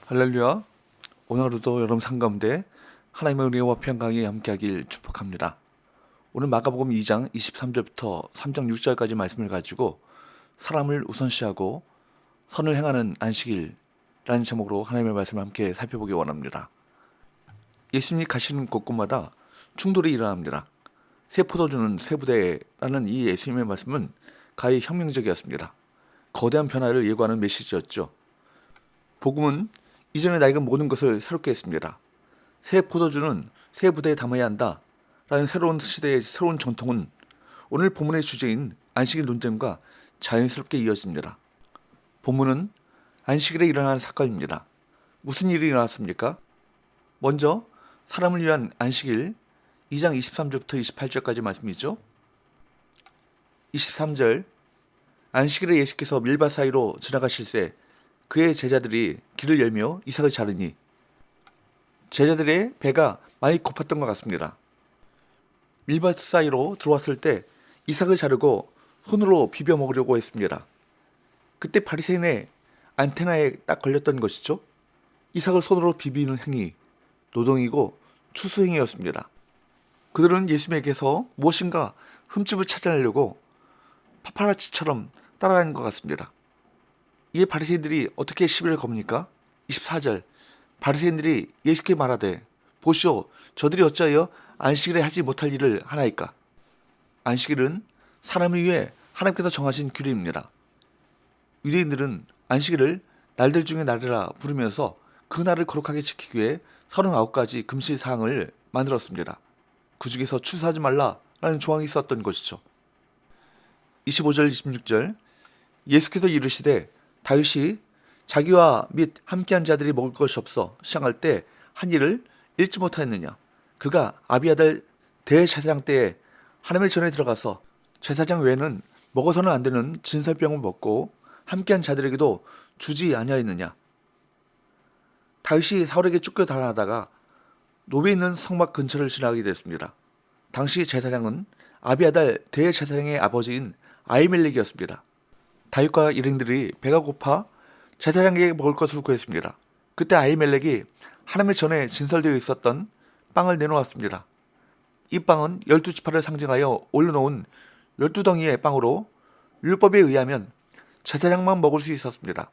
할렐루야. 오늘 하루도 여러분 삶 가운데 하나님의 은혜와 평강이 함께하길 축복합니다. 오늘 마가복음 2장 23절부터 3장 6절까지 말씀을 가지고 사람을 우선시하고 선을 행하는 안식일이라는 제목으로 하나님의 말씀을 함께 살펴보기 원합니다. 예수님이 가시는 곳곳마다 충돌이 일어납니다. 새 포도주는 새 부대라는 이 예수님의 말씀은 가히 혁명적이었습니다. 거대한 변화를 예고하는 메시지였죠. 복음은 이전에 나에게 모든 것을 새롭게 했습니다. 새 포도주는 새 부대에 담아야 한다 라는 새로운 시대의 새로운 전통은 오늘 본문의 주제인 안식일 논쟁과 자연스럽게 이어집니다. 본문은 안식일에 일어난 사건입니다. 무슨 일이 일어났습니까? 먼저 사람을 위한 안식일 2장 23절부터 28절까지 말씀이죠. 23절 안식일에 예수께서 밀밭 사이로 지나가실새 그의 제자들이 길을 열며 이삭을 자르니 제자들의 배가 많이 고팠던 것 같습니다. 밀밭 사이로 들어왔을 때 이삭을 자르고 손으로 비벼 먹으려고 했습니다. 그때 바리새인의 안테나에 딱 걸렸던 것이죠. 이삭을 손으로 비비는 행위, 노동이고 추수행위였습니다. 그들은 예수님에게서 무엇인가 흠집을 찾아내려고 파파라치처럼 따라가는 것 같습니다. 이에 바리새인들이 어떻게 시비를 겁니까? 24절 바리새인들이 예수께 말하되 보시오 저들이 어찌하여 안식일에 하지 못할 일을 하나이까? 안식일은 사람을 위해 하나님께서 정하신 규례입니다. 유대인들은 안식일을 날들 중에 날이라 부르면서 그 날을 거룩하게 지키기 위해 39가지 금시 사항을 만들었습니다. 그 중에서 추수하지 말라라는 조항이 있었던 것이죠. 25절 26절 예수께서 이르시되 다윗이 자기와 및 함께한 자들이 먹을 것이 없어 시장할 때 한 일을 잃지 못하였느냐. 그가 아비아달 대제사장 때에 하나님의 전에 들어가서 제사장 외에는 먹어서는 안 되는 진설병을 먹고 함께한 자들에게도 주지 아니하였느냐. 다윗이 사울에게 쫓겨 달아나다가 노베 있는 성막 근처를 지나가게 됐습니다. 당시 제사장은 아비아달 대제사장의 아버지인 아히멜렉이었습니다. 다윗과 일행들이 배가 고파 제사장에게 먹을 것을 구했습니다. 그때 아히멜렉이 하나님의 전에 진설되어 있었던 빵을 내놓았습니다. 이 빵은 12지파를 상징하여 올려놓은 12덩이의 빵으로 율법에 의하면 제사장만 먹을 수 있었습니다.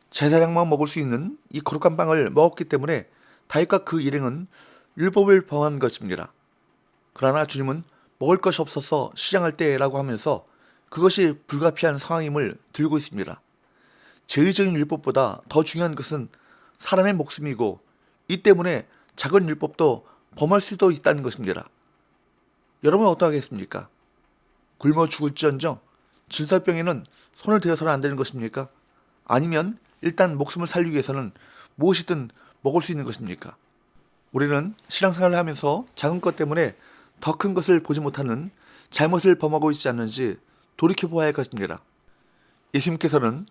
제사장만 먹을 수 있는 이 거룩한 빵을 먹었기 때문에 다윗과 그 일행은 율법을 범한 것입니다. 그러나 주님은 먹을 것이 없어서 시장할 때라고 하면서 그것이 불가피한 상황임을 들고 있습니다. 제의적인 율법보다 더 중요한 것은 사람의 목숨이고 이 때문에 작은 율법도 범할 수도 있다는 것입니다. 여러분은 어떠하겠습니까? 굶어 죽을지언정 진설병에는 손을 대어서는 안 되는 것입니까? 아니면 일단 목숨을 살리기 위해서는 무엇이든 먹을 수 있는 것입니까? 우리는 신앙생활을 하면서 작은 것 때문에 더 큰 것을 보지 못하는 잘못을 범하고 있지 않는지 돌이켜보아야 할 것입니다. 예수님께서는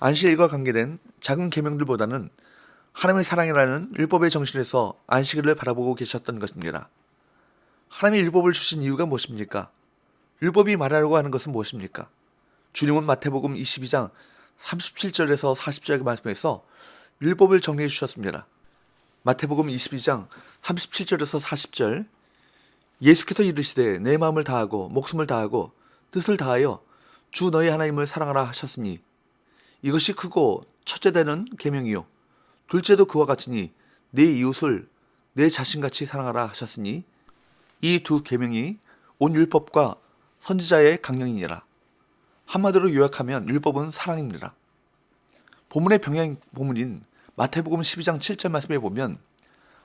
안식일과 관계된 작은 계명들보다는 하나님의 사랑이라는 율법의 정신에서 안식일을 바라보고 계셨던 것입니다. 하나님의 율법을 주신 이유가 무엇입니까? 율법이 말하려고 하는 것은 무엇입니까? 주님은 마태복음 22장 37절에서 40절 말씀에서 율법을 정리해 주셨습니다. 마태복음 22장 37절에서 40절 예수께서 이르시되 내 마음을 다하고 목숨을 다하고 뜻을 다하여 주 너희 하나님을 사랑하라 하셨으니 이것이 크고 첫째 되는 계명이요 둘째도 그와 같으니 내 이웃을 내 자신같이 사랑하라 하셨으니 이 두 계명이 온 율법과 선지자의 강령이니라. 한마디로 요약하면 율법은 사랑입니다. 본문의 병행 본문인 마태복음 12장 7절 말씀에 보면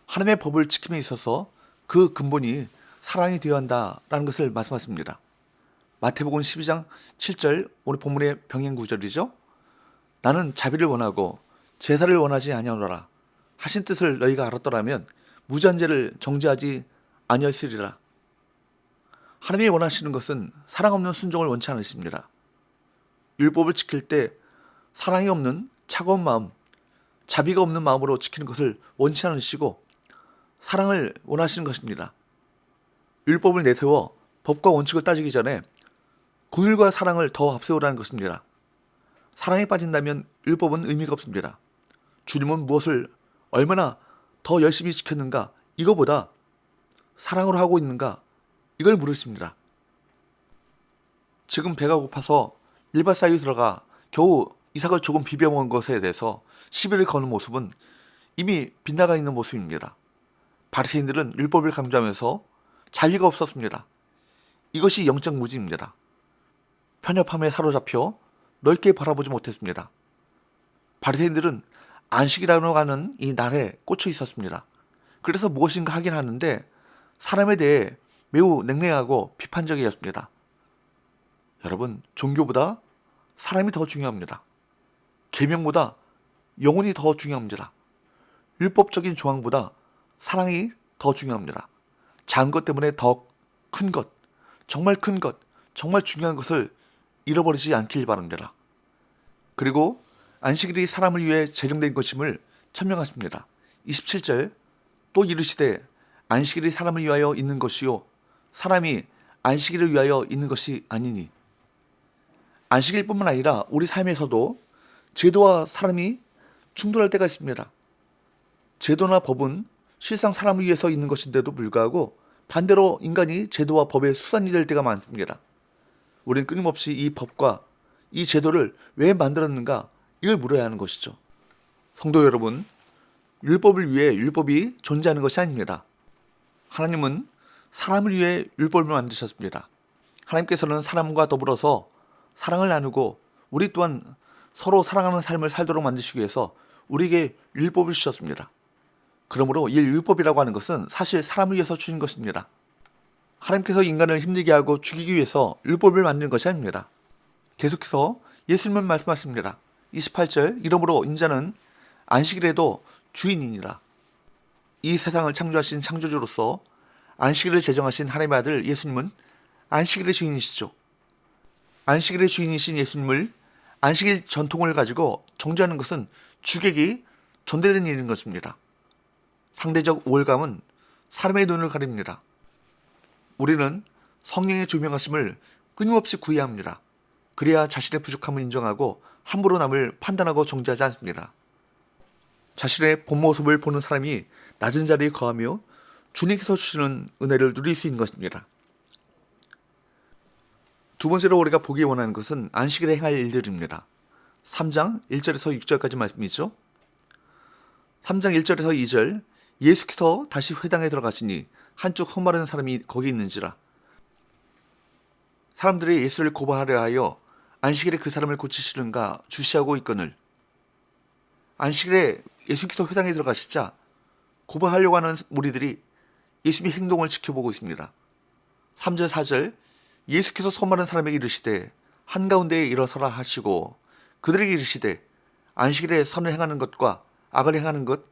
하나님의 법을 지킴에 있어서 그 근본이 사랑이 되어야 한다라는 것을 말씀하십니다. 마태복음 12장 7절 오늘 본문의 병행 구절이죠. 나는 자비를 원하고 제사를 원하지 아니하노라 하신 뜻을 너희가 알았더라면 무지한 죄를 정죄하지 아니하시리라. 하나님이 원하시는 것은 사랑 없는 순종을 원치 않으십니다. 율법을 지킬 때 사랑이 없는 차가운 마음, 자비가 없는 마음으로 지키는 것을 원치 않으시고 사랑을 원하시는 것입니다. 율법을 내세워 법과 원칙을 따지기 전에 긍휼과 사랑을 더 앞세우라는 것입니다. 사랑에 빠진다면 율법은 의미가 없습니다. 주님은 무엇을 얼마나 더 열심히 지켰는가, 이거보다 사랑으로 하고 있는가, 이걸 물으십니다. 지금 배가 고파서 밀밭 사이에 들어가 겨우 이삭을 조금 비벼 먹은 것에 대해서 시비를 거는 모습은 이미 빗나가 있는 모습입니다. 바리새인들은 율법을 강조하면서 자비가 없었습니다. 이것이 영적 무지입니다. 편협함에 사로잡혀 넓게 바라보지 못했습니다. 바리새인들은 안식이라고 하는 이 날에 꽂혀 있었습니다. 그래서 무엇인가 하긴 하는데 사람에 대해 매우 냉랭하고 비판적이었습니다. 여러분, 종교보다 사람이 더 중요합니다. 계명보다 영혼이 더 중요합니다. 율법적인 조항보다 사랑이 더 중요합니다. 작은 것 때문에 더 큰 것, 정말 큰 것, 정말 중요한 것을 잃어버리지 않길 바랍니다. 그리고 안식일이 사람을 위해 제정된 것임을 천명하십니다. 27절, 또 이르시되 안식일이 사람을 위하여 있는 것이요 사람이 안식일을 위하여 있는 것이 아니니. 안식일뿐만 아니라 우리 삶에서도 제도와 사람이 충돌할 때가 있습니다. 제도나 법은 실상 사람을 위해서 있는 것인데도 불구하고 반대로 인간이 제도와 법의 수단이 될 때가 많습니다. 우리는 끊임없이 이 법과 이 제도를 왜 만들었는가, 이걸 물어야 하는 것이죠. 성도 여러분, 율법을 위해 율법이 존재하는 것이 아닙니다. 하나님은 사람을 위해 율법을 만드셨습니다. 하나님께서는 사람과 더불어서 사랑을 나누고 우리 또한 서로 사랑하는 삶을 살도록 만드시기 위해서 우리에게 율법을 주셨습니다. 그러므로 이 율법이라고 하는 것은 사실 사람을 위해서 주신 것입니다. 하나님께서 인간을 힘들게 하고 죽이기 위해서 율법을 만든 것이 아닙니다. 계속해서 예수님은 말씀하십니다. 28절, 이러므로 인자는 안식일에도 주인이니라. 이 세상을 창조하신 창조주로서 안식일을 제정하신 하나님의 아들 예수님은 안식일의 주인이시죠. 안식일의 주인이신 예수님을 안식일 전통을 가지고 정죄하는 것은 주객이 전대된 일인 것입니다. 상대적 우월감은 사람의 눈을 가립니다. 우리는 성령의 조명하심을 끊임없이 구해야 합니다. 그래야 자신의 부족함을 인정하고 함부로 남을 판단하고 정죄하지 않습니다. 자신의 본 모습을 보는 사람이 낮은 자리에 거하며 주님께서 주시는 은혜를 누릴 수 있는 것입니다. 두 번째로 우리가 보기 원하는 것은 안식일에 행할 일들입니다. 3장 1절에서 6절까지 말씀이죠. 3장 1절에서 2절, 예수께서 다시 회당에 들어가시니 한쪽 손 마른 사람이 거기 있는지라. 사람들이 예수를 고발하려 하여 안식일에 그 사람을 고치시는가 주시하고 있거늘. 안식일에 예수께서 회당에 들어가시자 고발하려고 하는 무리들이 예수님의 행동을 지켜보고 있습니다. 3절 4절, 예수께서 손 마른 사람에게 이르시되 한가운데에 일어서라 하시고 그들에게 이르시되 안식일에 선을 행하는 것과 악을 행하는 것,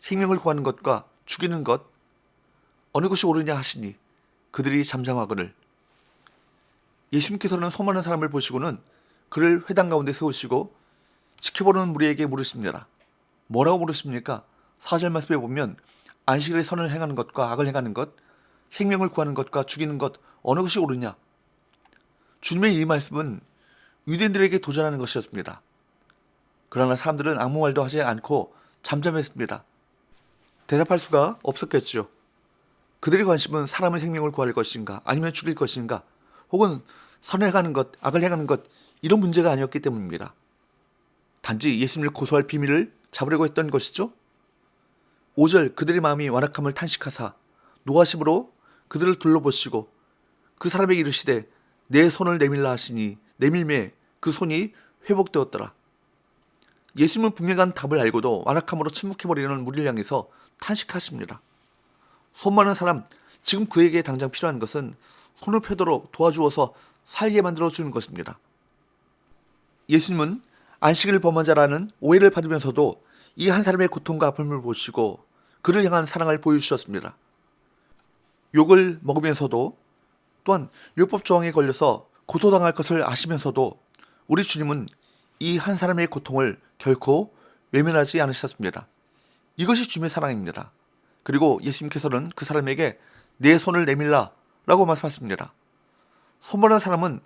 생명을 구하는 것과 죽이는 것 어느 것이 옳으냐 하시니 그들이 잠잠하거늘. 예수님께서는 손 마른 사람을 보시고는 그를 회당 가운데 세우시고 지켜보는 무리에게 물으십니다. 뭐라고 물으십니까? 4절 말씀에 보면 안식일에 선을 행하는 것과 악을 행하는 것, 생명을 구하는 것과 죽이는 것 어느 것이 옳으냐? 주님의 이 말씀은 유대인들에게 도전하는 것이었습니다. 그러나 사람들은 아무 말도 하지 않고 잠잠했습니다. 대답할 수가 없었겠죠. 그들의 관심은 사람의 생명을 구할 것인가 아니면 죽일 것인가 혹은 선을 행하는 것, 악을 행하는 것 이런 문제가 아니었기 때문입니다. 단지 예수님을 고소할 비밀을 잡으려고 했던 것이죠. 5절, 그들의 마음이 완악함을 탄식하사 노하심으로 그들을 둘러보시고 그 사람에게 이르시되 내 손을 내밀라 하시니 내밀매 그 손이 회복되었더라. 예수님은 분명한 답을 알고도 완악함으로 침묵해버리는 무리를 향해서 탄식하십니다. 손 많은 사람, 지금 그에게 당장 필요한 것은 손을 펴도록 도와주어서 살게 만들어주는 것입니다. 예수님은 안식일을 범한 자라는 오해를 받으면서도 이 한 사람의 고통과 아픔을 보시고 그를 향한 사랑을 보여주셨습니다. 욕을 먹으면서도 또한 율법 조항에 걸려서 고소당할 것을 아시면서도 우리 주님은 이 한 사람의 고통을 결코 외면하지 않으셨습니다. 이것이 주님의 사랑입니다. 그리고 예수님께서는 그 사람에게 내 손을 내밀라 라고 말씀하십니다. 손보는 사람은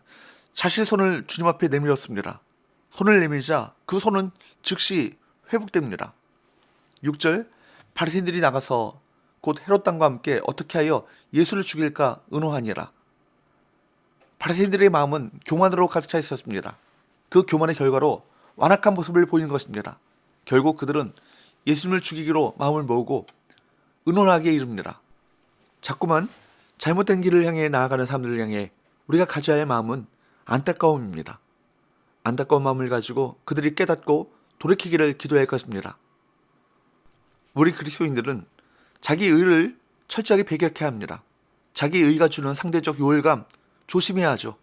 자신의 손을 주님 앞에 내밀었습니다. 손을 내밀자 그 손은 즉시 회복됩니다. 6절, 바리새인들이 나가서 곧 헤롯 당과 함께 어떻게 하여 예수를 죽일까 의논하니라. 바리새인들의 마음은 교만으로 가득 차 있었습니다. 그 교만의 결과로 완악한 모습을 보이는 것입니다. 결국 그들은 예수님을 죽이기로 마음을 모으고 의논하기에 이릅니다. 자꾸만 잘못된 길을 향해 나아가는 사람들을 향해 우리가 가져야 할 마음은 안타까움입니다. 안타까운 마음을 가지고 그들이 깨닫고 돌이키기를 기도할 것입니다. 우리 그리스도인들은 자기 의를 철저하게 배격해야 합니다. 자기 의가 주는 상대적 요월감 조심해야 하죠.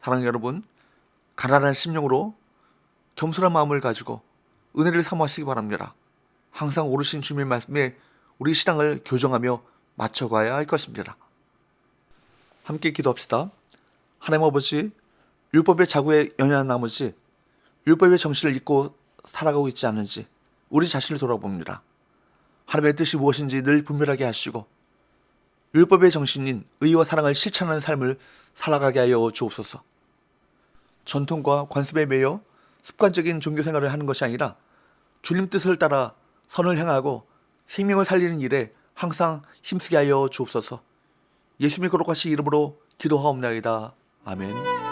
사랑하는 여러분, 가난한 심령으로 겸손한 마음을 가지고 은혜를 사모하시기 바랍니다. 항상 오르신 주님의 말씀에 우리 신앙을 교정하며 맞춰가야 할 것입니다. 함께 기도합시다. 하나님 아버지, 율법의 자구에 연연한 나머지 율법의 정신을 잊고 살아가고 있지 않은지 우리 자신을 돌아봅니다. 하나님의 뜻이 무엇인지 늘 분별하게 하시고 율법의 정신인 의와 사랑을 실천하는 삶을 살아가게 하여 주옵소서. 전통과 관습에 매여 습관적인 종교생활을 하는 것이 아니라 주님 뜻을 따라 선을 행하고 생명을 살리는 일에 항상 힘쓰게 하여 주옵소서. 예수님의 거룩하신 이름으로 기도하옵나이다. 아멘.